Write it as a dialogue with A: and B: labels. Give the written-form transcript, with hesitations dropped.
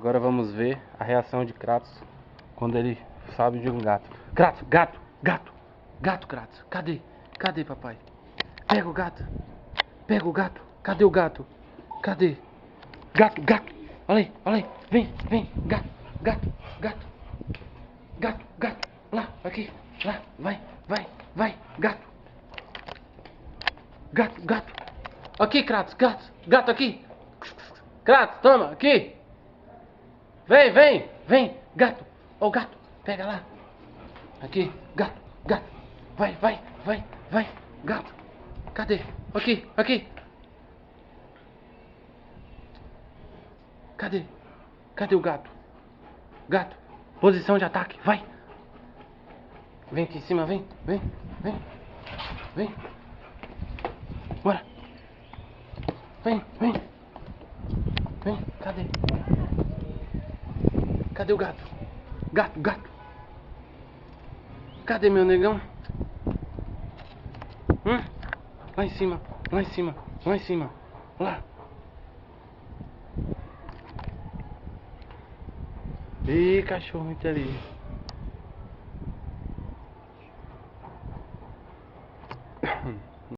A: Agora vamos ver a reação de Kratos quando ele sabe de um gato. Kratos, gato, gato, gato, Kratos. Cadê? Cadê, papai? Pega o gato. Pega o gato. Cadê o gato? Cadê? Gato, gato. Olha aí, olha aí. Vem, vem, gato, gato, gato. Gato, gato. Lá, aqui, lá, vai, vai, vai, gato. Gato, gato. Aqui, Kratos, gato, gato aqui. Kratos, toma, aqui. Vem, vem, vem, gato. Ó o gato, pega lá. Aqui, gato, gato. Vai, vai, vai, vai, gato. Cadê? Aqui, aqui. Cadê? Cadê o gato? Gato, posição de ataque, vai. Vem aqui em cima, vem, vem, vem. Vem. Bora. Vem, vem. Vem, cadê? Cadê o gato? Gato, gato. Cadê meu negão? Lá em cima, lá em cima, lá em cima. Lá. Ih, cachorro inteligente.